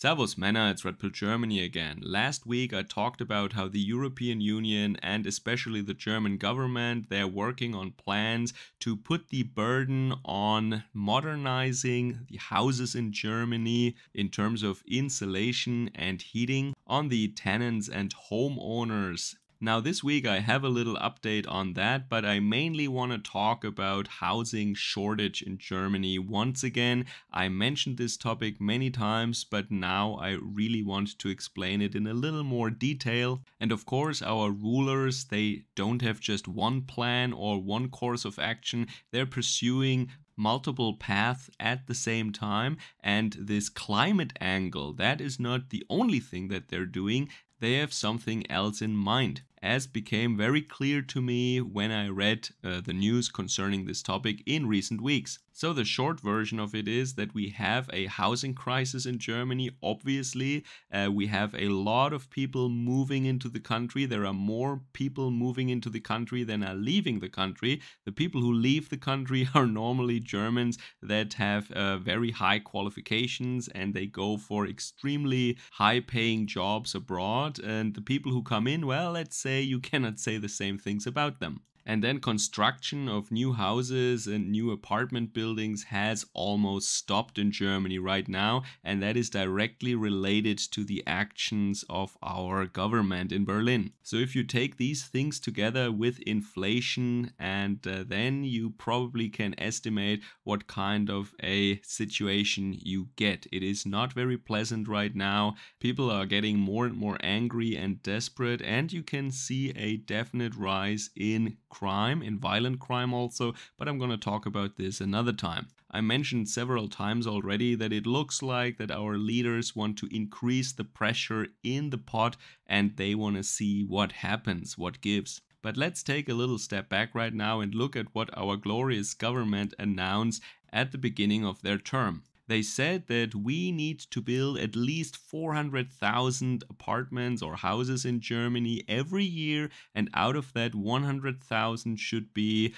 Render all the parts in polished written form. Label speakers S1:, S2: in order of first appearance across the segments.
S1: Servus Männer, it's Red Pill Germany again. Last week I talked about how the European Union and especially the German government, they're working on plans to put the burden on modernizing the houses in Germany in terms of insulation and heating on the tenants and homeowners. Now this week I have a little update on that, but I mainly want to talk about housing shortage in Germany once again. I mentioned this topic many times, but now I really want to explain it in a little more detail. And of course our rulers, they don't have just one plan or one course of action. They're pursuing multiple paths at the same time, and this climate angle, that is not the only thing that they're doing. They have something else in mind, as became very clear to me when I read the news concerning this topic in recent weeks. So the short version of it is that we have a housing crisis in Germany, obviously. We have a lot of people moving into the country. There are more people moving into the country than are leaving the country. The people who leave the country are normally Germans that have very high qualifications and they go for extremely high-paying jobs abroad. And the people who come in, well, let's say you cannot say the same things about them. And then construction of new houses and new apartment buildings has almost stopped in Germany right now, and that is directly related to the actions of our government in Berlin. So if you take these things together with inflation, and then you probably can estimate what kind of a situation you get. It is not very pleasant right now. People are getting more and more angry and desperate, and you can see a definite rise in crime, in violent crime also, but I'm going to talk about this another time. I mentioned several times already that it looks like that our leaders want to increase the pressure in the pot and they want to see what happens, what gives. But let's take a little step back right now and look at what our glorious government announced at the beginning of their term. They said that we need to build at least 400,000 apartments or houses in Germany every year, and out of that 100,000 should be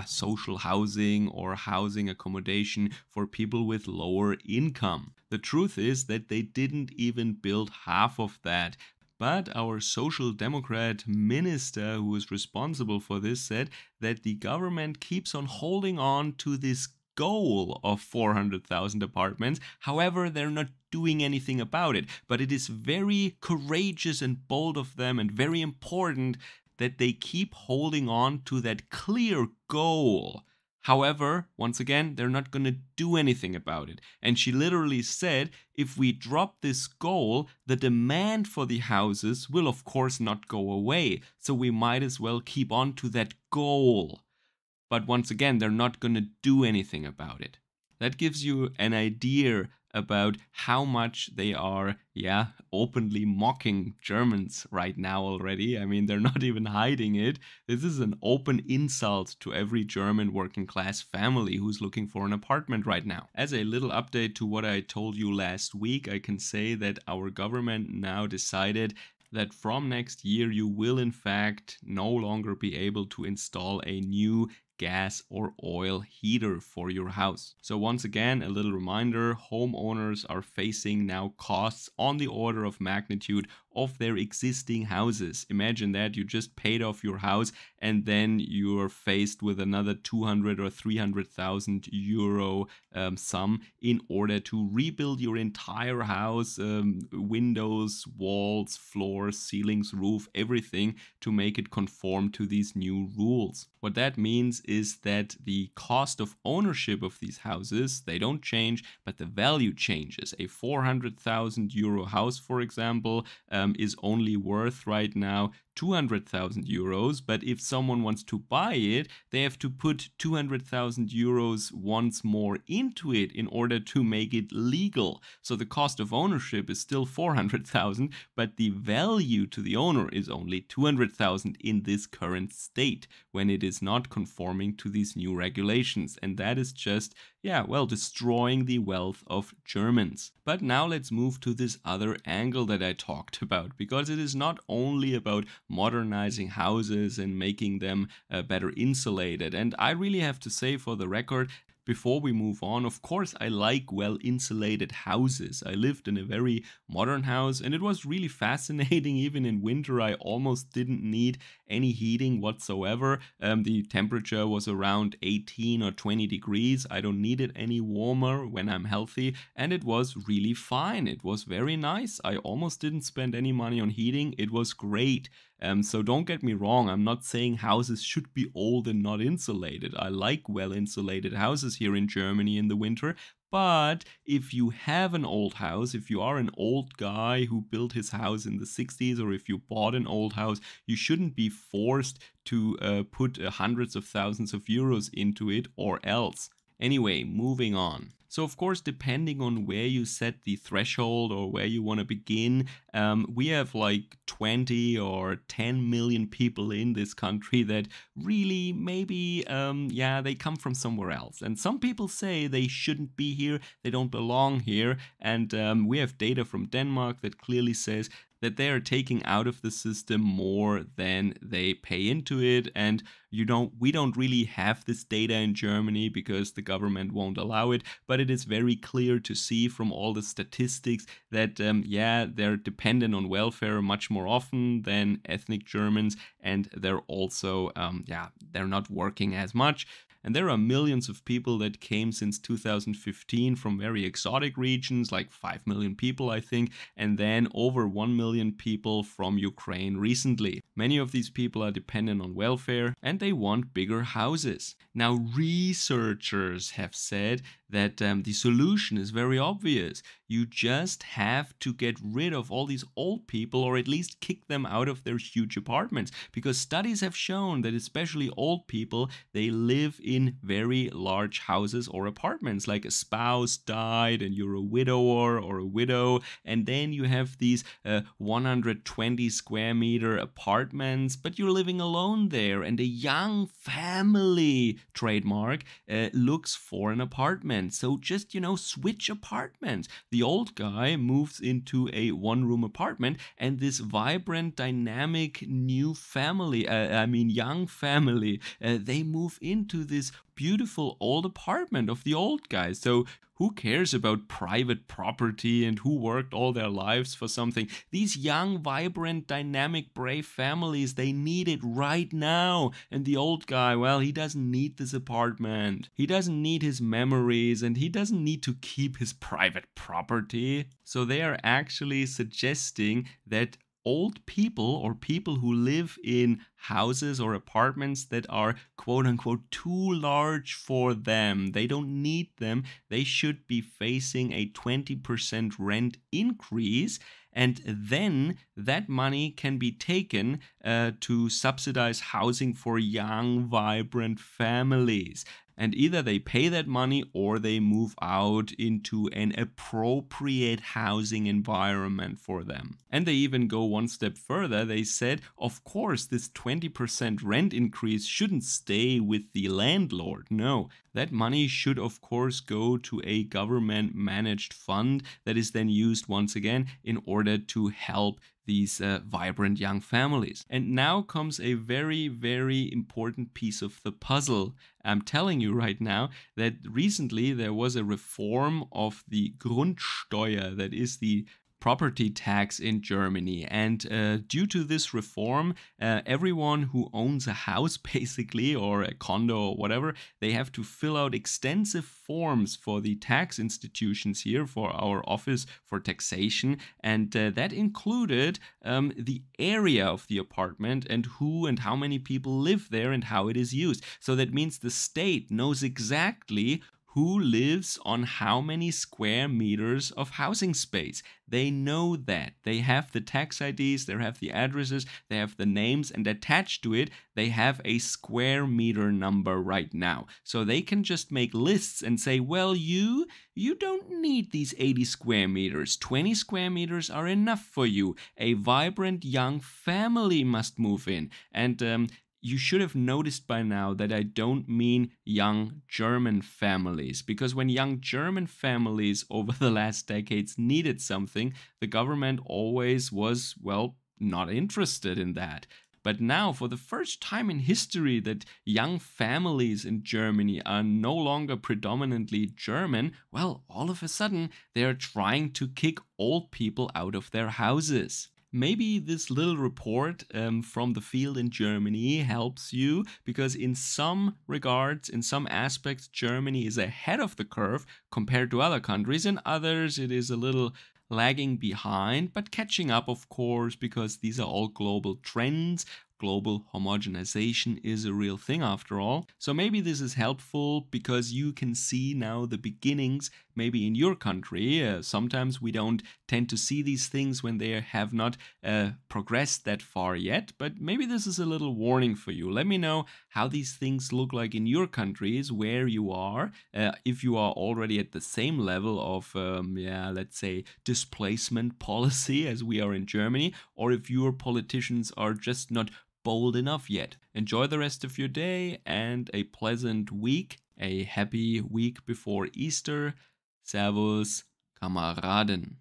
S1: social housing or housing accommodation for people with lower income. The truth is that they didn't even build half of that. But our social democrat minister who is responsible for this said that the government keeps on holding on to this goal of 400,000 apartments. However, they're not doing anything about it. But it is very courageous and bold of them and very important that they keep holding on to that clear goal. However, once again, they're not going to do anything about it. And she literally said, if we drop this goal, the demand for the houses will of course not go away. So we might as well keep on to that goal. But once again, they're not going to do anything about it. That gives you an idea about how much they are, openly mocking Germans right now already. I mean, they're not even hiding it. This is an open insult to every German working class family who's looking for an apartment right now. As a little update to what I told you last week, I can say that our government now decided that from next year you will in fact no longer be able to install a new gas or oil heater for your house. So once again, a little reminder, homeowners are facing now costs on the order of magnitude of their existing houses. Imagine that you just paid off your house and then you're faced with another 200 or 300,000 euro sum in order to rebuild your entire house, windows, walls, floors, ceilings, roof, everything to make it conform to these new rules. What that means is that the cost of ownership of these houses, they don't change, but the value changes. A 400,000 euro house, for example, is only worth right now 200,000 euros, but if someone wants to buy it, they have to put 200,000 euros once more into it in order to make it legal. So the cost of ownership is still 400,000, but the value to the owner is only 200,000 in this current state when it is not conforming to these new regulations. And that is just, destroying the wealth of Germans. But now let's move to this other angle that I talked about, because it is not only about modernizing houses and making them better insulated. And I really have to say, for the record, Before we move on, of course, I like well-insulated houses. I lived in a very modern house and it was really fascinating. Even in winter, I almost didn't need any heating whatsoever. The temperature was around 18 or 20 degrees. I don't need it any warmer when I'm healthy, and it was really fine. It was very nice. I almost didn't spend any money on heating. It was great. So don't get me wrong, I'm not saying houses should be old and not insulated. I like well insulated houses here in Germany in the winter. But if you have an old house, if you are an old guy who built his house in the 60s, or if you bought an old house, you shouldn't be forced to put hundreds of thousands of euros into it or else. Anyway, moving on. So of course, depending on where you set the threshold or where you want to begin, we have like 20 or 10 million people in this country that really maybe, they come from somewhere else. And some people say they shouldn't be here, they don't belong here. And we have data from Denmark that clearly says that they are taking out of the system more than they pay into it. And we don't really have this data in Germany because the government won't allow it, but it is very clear to see from all the statistics that they're dependent on welfare much more often than ethnic Germans, and they're also they're not working as much. And there are millions of people that came since 2015 from very exotic regions, like 5 million people, I think, and then over 1 million people from Ukraine recently. Many of these people are dependent on welfare and they want bigger houses. Now, researchers have said that the solution is very obvious. You just have to get rid of all these old people, or at least kick them out of their huge apartments, because studies have shown that especially old people, they live in very large houses or apartments. Like a spouse died and you're a widower or a widow, and then you have these 120 square meter apartments, but you're living alone there, and a young family, trademark, looks for an apartment. So just, switch apartments. The old guy moves into a one-room apartment, and this vibrant, dynamic new family, young family, they move into this beautiful old apartment of the old guy. So who cares about private property and who worked all their lives for something? These young, vibrant, dynamic, brave families, they need it right now. And the old guy, well, he doesn't need this apartment. He doesn't need his memories, and he doesn't need to keep his private property. So they are actually suggesting that old people, or people who live in houses or apartments that are quote unquote too large for them, they don't need them, they should be facing a 20% rent increase. And then that money can be taken to subsidize housing for young, vibrant families. And either they pay that money or they move out into an appropriate housing environment for them. And they even go one step further. They said, of course, this 20% rent increase shouldn't stay with the landlord. No, that money should, of course, go to a government-managed fund that is then used once again in order to help these vibrant young families. And now comes a very, very important piece of the puzzle. I'm telling you right now that recently there was a reform of the Grundsteuer, that is the property tax in Germany. And due to this reform, everyone who owns a house basically, or a condo or whatever, they have to fill out extensive forms for the tax institutions here, for our office for taxation. And that included the area of the apartment and who and how many people live there and how it is used. So that means the state knows exactly who lives on how many square meters of housing space. They know that. They have the tax IDs, they have the addresses, they have the names, and attached to it, they have a square meter number right now. So they can just make lists and say, well, you don't need these 80 square meters. 20 square meters are enough for you. A vibrant young family must move in. And you should have noticed by now that I don't mean young German families, because when young German families over the last decades needed something, the government always was, well, not interested in that. But now, for the first time in history, that young families in Germany are no longer predominantly German, well, all of a sudden they are trying to kick old people out of their houses. Maybe this little report from the field in Germany helps you, because in some regards, in some aspects, Germany is ahead of the curve compared to other countries. In others, it is a little lagging behind, but catching up, of course, because these are all global trends. Global homogenization is a real thing after all. So maybe this is helpful because you can see now the beginnings maybe in your country. Sometimes we don't tend to see these things when they have not progressed that far yet, but maybe this is a little warning for you. Let me know how these things look like in your countries, where you are, if you are already at the same level of, let's say, displacement policy as we are in Germany, or if your politicians are just not bold enough yet. Enjoy the rest of your day and a pleasant week. A happy week before Easter. Servus, Kameraden.